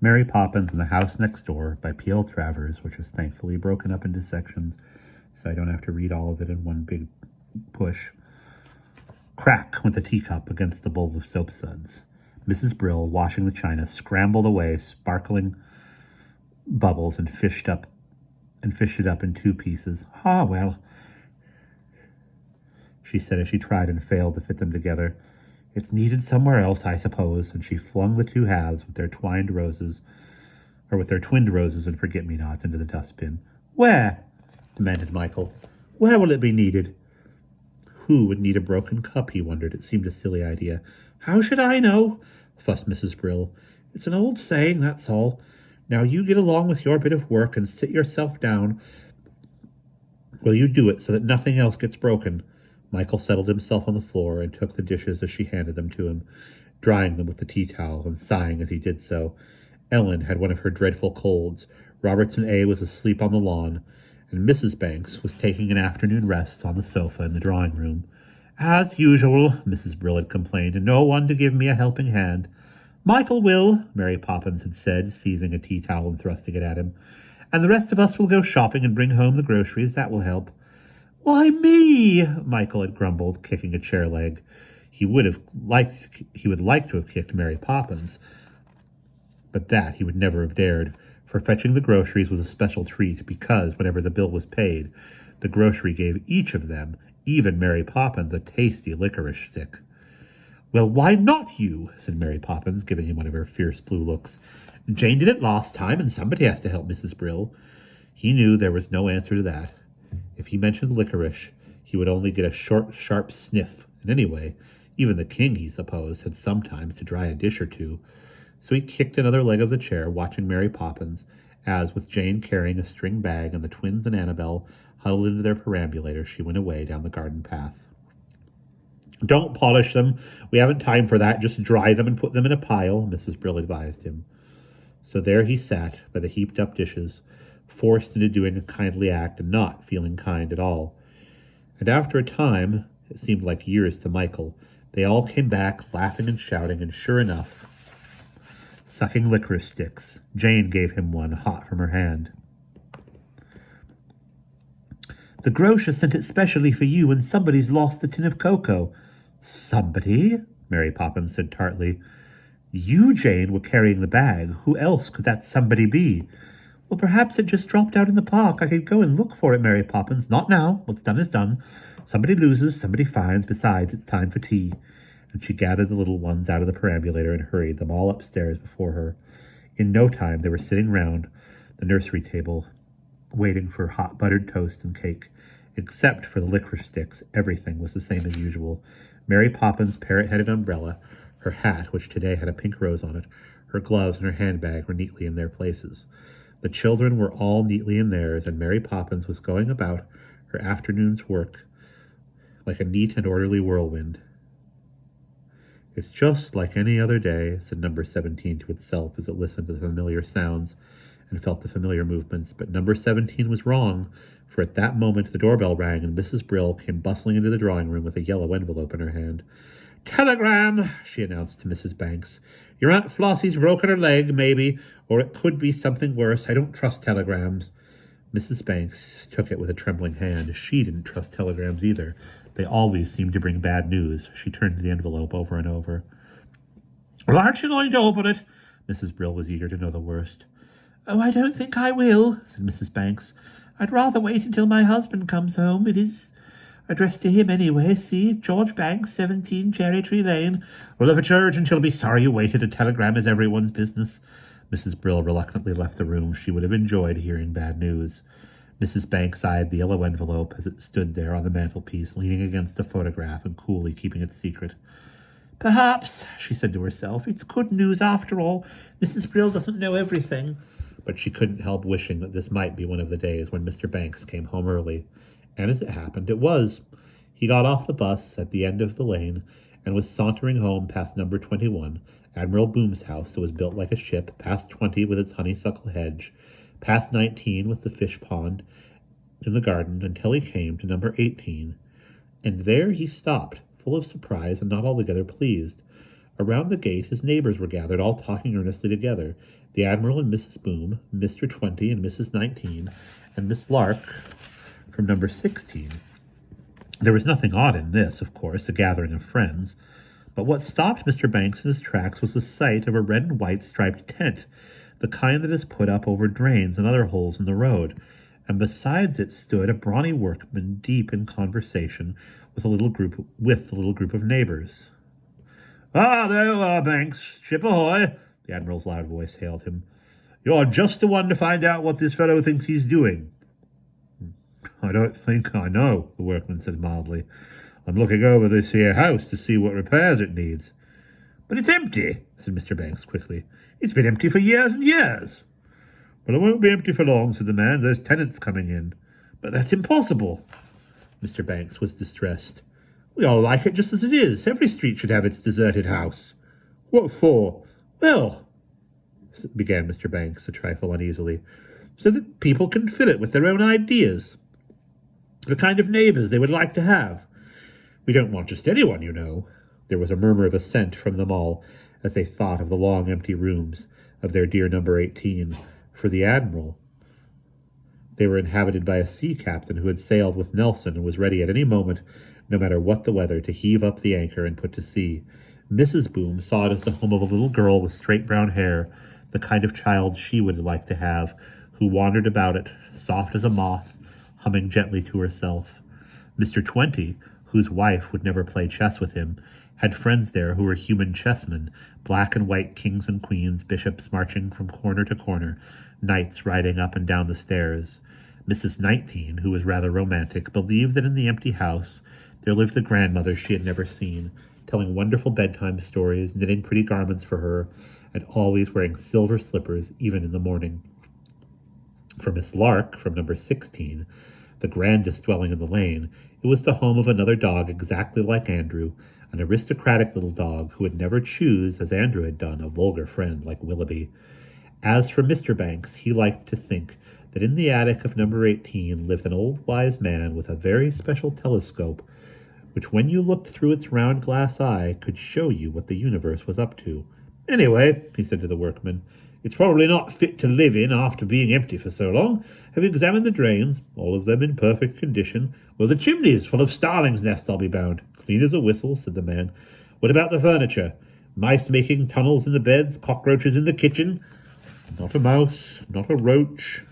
Mary Poppins and the House Next Door by P.L. Travers, which is thankfully broken up into sections so I don't have to read all of it in one big push. Crack went the teacup against the bowl of soap suds. Mrs. Brill, washing the china, scrambled away sparkling bubbles and fished it up in two pieces. "Ah, well," she said as she tried and failed to fit them together. "It's needed somewhere else, I suppose," and she flung the two halves with their twinned roses and forget-me-nots into the dustbin. "Where?" demanded Michael. "Where will it be needed?" Who would need a broken cup, he wondered. It seemed a silly idea. "How should I know?" fussed Mrs. Brill. "It's an old saying, that's all. Now you get along with your bit of work and sit yourself down. Will you do it so that nothing else gets broken?" Michael settled himself on the floor and took the dishes as she handed them to him, drying them with the tea towel and sighing as he did so. Ellen had one of her dreadful colds. Robertson A. was asleep on the lawn, and Mrs. Banks was taking an afternoon rest on the sofa in the drawing-room. "As usual," Mrs. Brill had complained, "and no one to give me a helping hand." "Michael will," Mary Poppins had said, seizing a tea towel and thrusting it at him. "And the rest of us will go shopping and bring home the groceries. That will help." "Why me?" Michael had grumbled, kicking a chair leg. He would like to have kicked Mary Poppins, but that he would never have dared, for fetching the groceries was a special treat, because whenever the bill was paid, the grocery gave each of them, even Mary Poppins, a tasty licorice stick. "Well, why not you?" said Mary Poppins, giving him one of her fierce blue looks. "Jane did it last time, and somebody has to help Mrs. Brill." He knew there was no answer to that. If he mentioned licorice, he would only get a short, sharp sniff, and anyway, even the king, he supposed, had sometimes to dry a dish or two. So he kicked another leg of the chair, watching Mary Poppins, as, with Jane carrying a string bag and the twins and Annabel huddled into their perambulator, she went away down the garden path. "Don't polish them. We haven't time for that. Just dry them and put them in a pile," Mrs. Brill advised him. So there he sat by the heaped-up dishes, forced into doing a kindly act and not feeling kind at all. And after a time, it seemed like years to Michael, they all came back, laughing and shouting, and sure enough, sucking licorice sticks. Jane gave him one hot from her hand. "The grocer sent it specially for you, and somebody's lost the tin of cocoa." "Somebody?" Mary Poppins said tartly. "You, Jane, were carrying the bag. Who else could that somebody be?" "Well, perhaps it just dropped out in the park. I could go and look for it, Mary Poppins." "Not now. What's done is done. Somebody loses, somebody finds. Besides, it's time for tea." And she gathered the little ones out of the perambulator and hurried them all upstairs before her. In no time they were sitting round the nursery table, waiting for hot buttered toast and cake. Except for the licorice sticks, everything was the same as usual. Mary Poppins' parrot-headed umbrella, her hat, which today had a pink rose on it, her gloves and her handbag were neatly in their places. The children were all neatly in theirs, and Mary Poppins was going about her afternoon's work like a neat and orderly whirlwind. "It's just like any other day," said number 17 to itself as it listened to the familiar sounds and felt the familiar movements. But number 17 was wrong, for at that moment the doorbell rang and Mrs. Brill came bustling into the drawing-room with a yellow envelope in her hand. "Telegram," she announced to Mrs. Banks. "Your Aunt Flossie's broken her leg, maybe, or it could be something worse. I don't trust telegrams." Mrs. Banks took it with a trembling hand. She didn't trust telegrams either. They always seemed to bring bad news. She turned the envelope over and over. "Well, aren't you going to open it?" Mrs. Brill was eager to know the worst. "Oh, I don't think I will," said Mrs. Banks. "I'd rather wait until my husband comes home. It is addressed to him anyway. See, George Banks, 17 Cherry Tree Lane." "Well, if it's urgent, you'll be sorry you waited. A telegram is everyone's business." Mrs. Brill reluctantly left the room. She would have enjoyed hearing bad news. Mrs. Banks eyed the yellow envelope as it stood there on the mantelpiece, leaning against a photograph and coolly keeping it secret. "Perhaps," she said to herself, "it's good news after all. Mrs. Brill doesn't know everything." But she couldn't help wishing that this might be one of the days when Mr. Banks came home early. And as it happened, it was. He got off the bus at the end of the lane and was sauntering home past number 21, Admiral Boom's house that was built like a ship, past 20 with its honeysuckle hedge, past 19 with the fish pond in the garden, until he came to number 18. And there he stopped, full of surprise and not altogether pleased. Around the gate his neighbors were gathered, all talking earnestly together. The Admiral and Mrs. Boom, Mr. 20 and Mrs. 19, and Miss Lark from number 16. There was nothing odd in this, of course, a gathering of friends. But what stopped Mr. Banks in his tracks was the sight of a red and white striped tent, the kind that is put up over drains and other holes in the road, and besides it stood a brawny workman deep in conversation with the little group of neighbors. "Ah, there you are, Banks. Ship ahoy!" The Admiral's loud voice hailed him. "You're just the one to find out what this fellow thinks he's doing." "I don't think I know," the workman said mildly. "I'm looking over this here house to see what repairs it needs." "But it's empty," said Mr. Banks quickly. "It's been empty for years and years." "Well, it won't be empty for long," said the man. "There's tenants coming in." "But that's impossible." Mr. Banks was distressed. "We all like it just as it is. Every street should have its deserted house." "What for?" "Well," began Mr. Banks, a trifle uneasily, "so that people can fill it with their own ideas, the kind of neighbors they would like to have. We don't want just anyone, you know." There was a murmur of assent from them all as they thought of the long empty rooms of their dear number 18. For the Admiral, they were inhabited by a sea captain who had sailed with Nelson and was ready at any moment, no matter what the weather, to heave up the anchor and put to sea. Mrs. Boom saw it as the home of a little girl with straight brown hair, the kind of child she would like to have, who wandered about it, soft as a moth, humming gently to herself. Mr. 20, whose wife would never play chess with him, had friends there who were human chessmen, black and white kings and queens, bishops marching from corner to corner, knights riding up and down the stairs. Mrs. 19, who was rather romantic, believed that in the empty house there lived the grandmother she had never seen, telling wonderful bedtime stories, knitting pretty garments for her, and always wearing silver slippers, even in the morning. For Miss Lark, from number 16, the grandest dwelling in the lane, it was the home of another dog exactly like Andrew, an aristocratic little dog who would never choose, as Andrew had done, a vulgar friend like Willoughby. As for Mr. Banks, he liked to think that in the attic of number 18 lived an old wise man with a very special telescope, which when you looked through its round glass eye could show you what the universe was up to. "Anyway," he said to the workman, "it's probably not fit to live in after being empty for so long. Have you examined the drains? All of them in perfect condition. Well, the chimneys full of starlings' nests, I'll be bound." "Clean as a whistle," said the man. "What about the furniture? Mice making tunnels in the beds, cockroaches in the kitchen?" "Not a mouse, not a roach."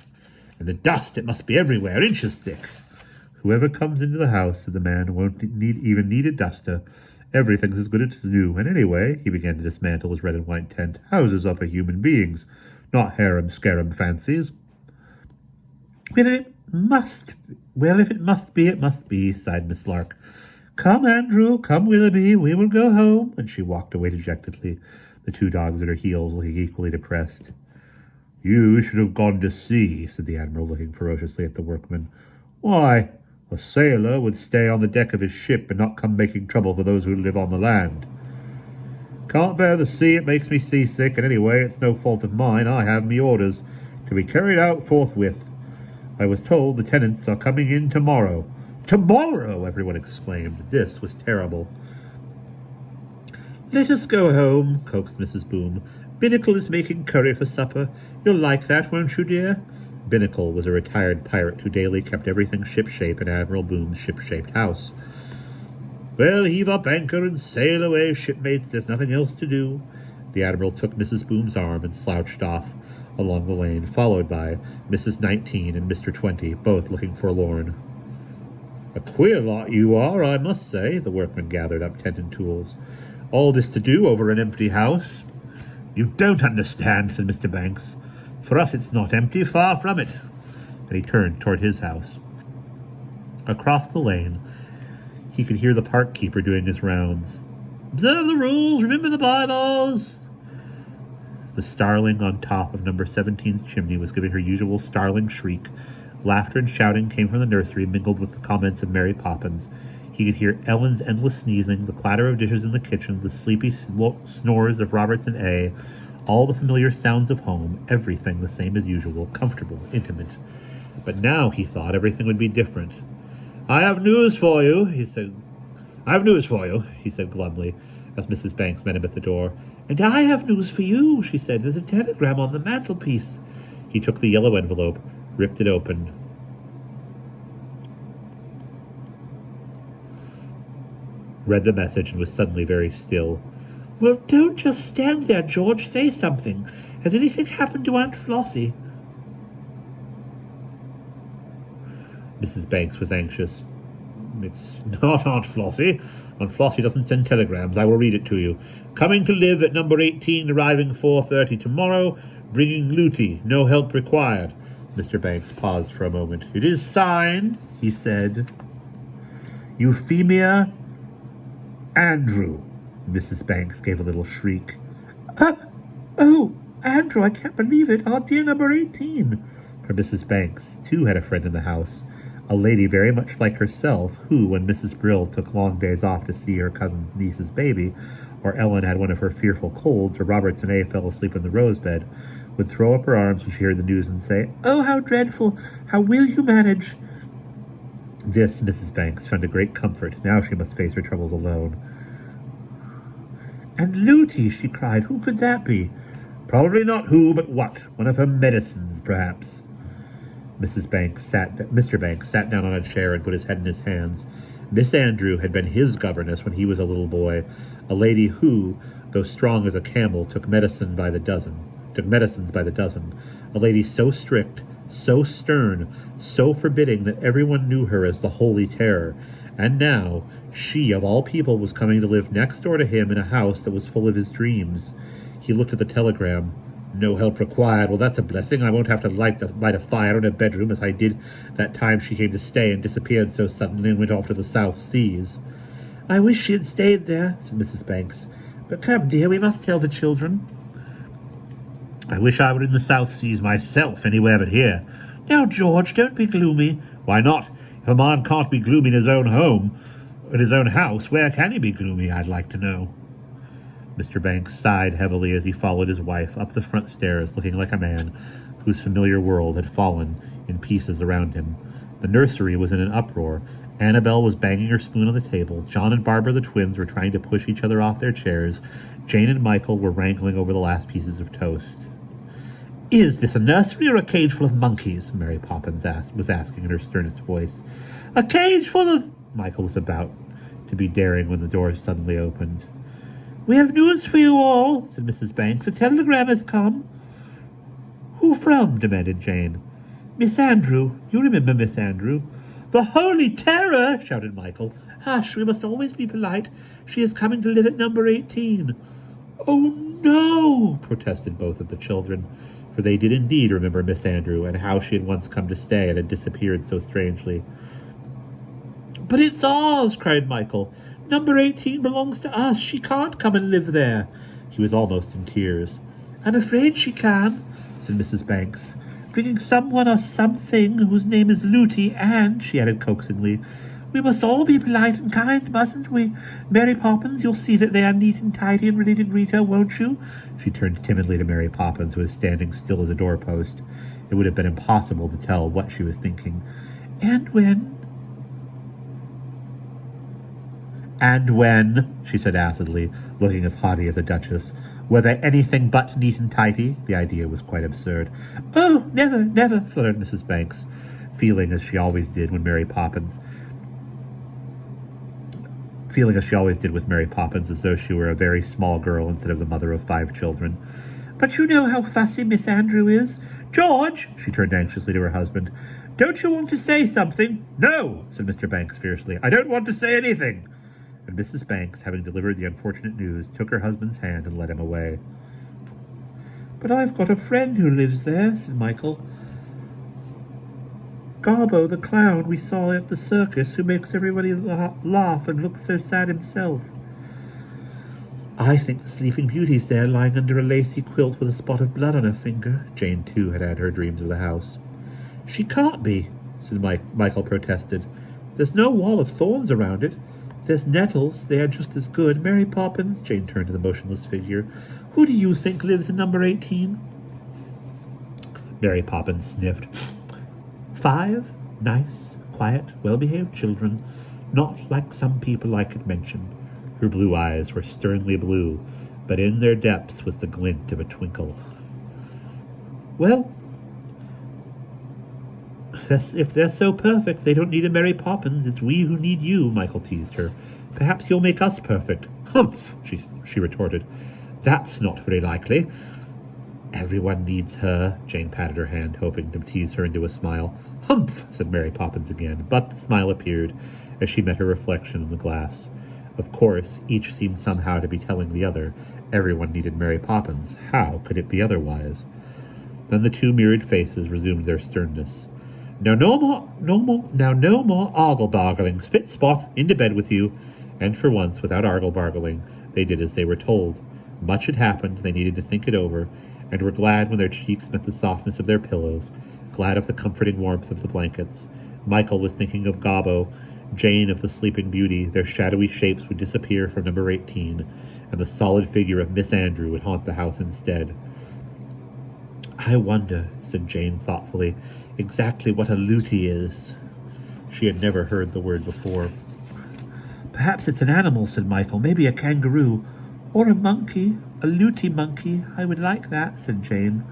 "And the dust, it must be everywhere, inches thick." "Whoever comes into the house," said the man, "won't need a duster. Everything's as good as new. And anyway," he began to dismantle his red and white tent, "houses are for human beings, not harum-scarum fancies." Well, if it must be, it must be," sighed Miss Lark. "Come, Andrew, come, Willoughby, we will go home." And she walked away dejectedly, the two dogs at her heels looking equally depressed. "You should have gone to sea," said the Admiral, looking ferociously at the workman. "Why, a sailor would stay on the deck of his ship and not come making trouble for those who live on the land." "Can't bear the sea, it makes me seasick, and anyway, it's no fault of mine. I have me orders, to be carried out forthwith. I was told the tenants are coming in tomorrow." "Tomorrow!" everyone exclaimed. This was terrible. "Let us go home," coaxed Mrs. Boom. "Binnacle is making curry for supper. You'll like that, won't you, dear?" Binnacle was a retired pirate who daily kept everything shipshape in Admiral Boom's ship-shaped house. "Well, heave up anchor and sail away, shipmates. There's nothing else to do." The Admiral took Mrs. Boom's arm and slouched off along the lane, followed by Mrs. 19 and Mr. 20, both looking forlorn. "A queer lot you are, I must say." The workman gathered up tent and tools. "All this to do over an empty house." "You don't understand," said Mr. Banks. "For us it's not empty, far from it." And he turned toward his house. Across the lane, he could hear the park keeper doing his rounds. "Observe the rules, remember the bylaws." The starling on top of number 17's chimney was giving her usual starling shriek. Laughter and shouting came from the nursery, mingled with the comments of Mary Poppins. He could hear Ellen's endless sneezing, the clatter of dishes in the kitchen, the sleepy snores of Roberts and A, all the familiar sounds of home, everything the same as usual, comfortable, intimate. But now, he thought, everything would be different. "I have news for you," he said glumly. as Mrs. Banks met him at the door. "And I have news for you," she said. "There's a telegram on the mantelpiece." He took the yellow envelope, ripped it open, read the message, and was suddenly very still. "Well, don't just stand there, George. Say something. Has anything happened to Aunt Flossie?" Mrs. Banks was anxious. "It's not Aunt Flossie. Aunt Flossie doesn't send telegrams. I will read it to you. Coming to live at number 18, arriving 4:30 tomorrow, bringing Looty. No help required." Mr. Banks paused for a moment. "It is signed," he said, "Euphemia Andrew." Mrs. Banks gave a little shriek. Oh, Andrew, I can't believe it. Our dear number 18. For Mrs. Banks, too, had a friend in the house, a lady very much like herself, who, when Mrs. Brill took long days off to see her cousin's niece's baby, or Ellen had one of her fearful colds, or Robertson A. fell asleep in the rose-bed, would throw up her arms when she heard the news and say, "Oh, how dreadful! How will you manage?" This, Mrs. Banks found a great comfort. Now she must face her troubles alone. "And Looty," she cried. "Who could that be?" "Probably not who, but what. One of her medicines, perhaps." Mr. Banks sat down on a chair and put his head in his hands. Miss Andrew had been his governess when he was a little boy, a lady who, though strong as a camel, took medicines by the dozen, a lady so strict, so stern, so forbidding that everyone knew her as the Holy Terror. And now, she, of all people, was coming to live next door to him in a house that was full of his dreams. He looked at the telegram. "No help required. Well, that's a blessing. I won't have to light a fire in her bedroom as I did that time she came to stay and disappeared so suddenly and went off to the South Seas." "I wish she had stayed there," said Mrs. Banks. "But come, dear, we must tell the children." "I wish I were in the South Seas myself, anywhere but here." "Now, George, don't be gloomy." "Why not? If a man can't be gloomy in his own home, in his own house, where can he be gloomy, I'd like to know?" Mr. Banks sighed heavily as he followed his wife up the front stairs, looking like a man whose familiar world had fallen in pieces around him. The nursery was in an uproar. Annabel was banging her spoon on the table. John and Barbara, the twins, were trying to push each other off their chairs. Jane and Michael were wrangling over the last pieces of toast. "Is this a nursery or a cage full of monkeys?" Mary Poppins was asking in her sternest voice. "A cage full of—" Michael was about to be daring when the door suddenly opened. "We have news for you all," said Mrs. Banks. "A telegram has come." "Who from?" demanded Jane. "Miss Andrew. You remember Miss Andrew." "The Holy Terror!" shouted Michael. "Hush, we must always be polite. She is coming to live at number 18. "Oh, no!" protested both of the children, for they did indeed remember Miss Andrew and how she had once come to stay and had disappeared so strangely. "But it's ours!" cried Michael. "Number 18 belongs to us. She can't come and live there." He was almost in tears. "I'm afraid she can," said Mrs. Banks, "bringing someone or something whose name is Looty, and," she added coaxingly, "we must all be polite and kind, mustn't we? Mary Poppins, you'll see that they are neat and tidy and ready to greet her, won't you?" She turned timidly to Mary Poppins, who was standing still as a doorpost. It would have been impossible to tell what she was thinking. "And when, she said acidly, looking as haughty as a duchess, "were they anything but neat and tidy?" The idea was quite absurd. "Oh, never, never," fluttered Mrs. Banks, feeling as she always did with Mary Poppins, as though she were a very small girl instead of the mother of 5 children. "But you know how fussy Miss Andrew is. George," she turned anxiously to her husband, "don't you want to say something?" "No," said Mr. Banks fiercely. "I don't want to say anything." And Mrs. Banks, having delivered the unfortunate news, took her husband's hand and led him away. "But I've got a friend who lives there," said Michael. "Garbo, the clown we saw at the circus, who makes everybody laugh and looks so sad himself." "I think the Sleeping Beauty's there, lying under a lacy quilt with a spot of blood on her finger." Jane, too, had had her dreams of the house. "She can't be," said Michael protested. "There's no wall of thorns around it. There's nettles. They are just as good. Mary Poppins," Jane turned to the motionless figure, "who do you think lives in number 18? Mary Poppins sniffed. 5 nice, quiet, well-behaved children, not like some people I could mention." Her blue eyes were sternly blue, but in their depths was the glint of a twinkle. Well, if they're so perfect, they don't need a Mary Poppins. It's we who need you, Michael teased her. Perhaps you'll make us perfect. Humph, she retorted. That's not very likely. Everyone needs her, Jane patted her hand, hoping to tease her into a smile. Humph, said Mary Poppins again, but the smile appeared as she met her reflection in the glass. Of course, each seemed somehow to be telling the other everyone needed Mary Poppins. How could it be otherwise? Then the two mirrored faces resumed their sternness. Now no more argle-bargling. Spit Spot, into bed with you. And for once, without argle-bargling, they did as they were told. Much had happened, they needed to think it over, and were glad when their cheeks met the softness of their pillows, glad of the comforting warmth of the blankets. Michael was thinking of Gobbo, Jane of the Sleeping Beauty. Their shadowy shapes would disappear from number 18, and the solid figure of Miss Andrew would haunt the house instead. I wonder, said Jane thoughtfully, exactly what a luti is. She had never heard the word before. Perhaps it's an animal, said Michael. Maybe a kangaroo. Or a monkey. A luti monkey. I would like that, said Jane.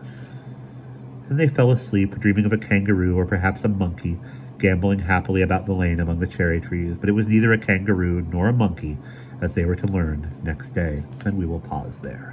And they fell asleep, dreaming of a kangaroo or perhaps a monkey, gambolling happily about the lane among the cherry trees. But it was neither a kangaroo nor a monkey, as they were to learn next day. And we will pause there.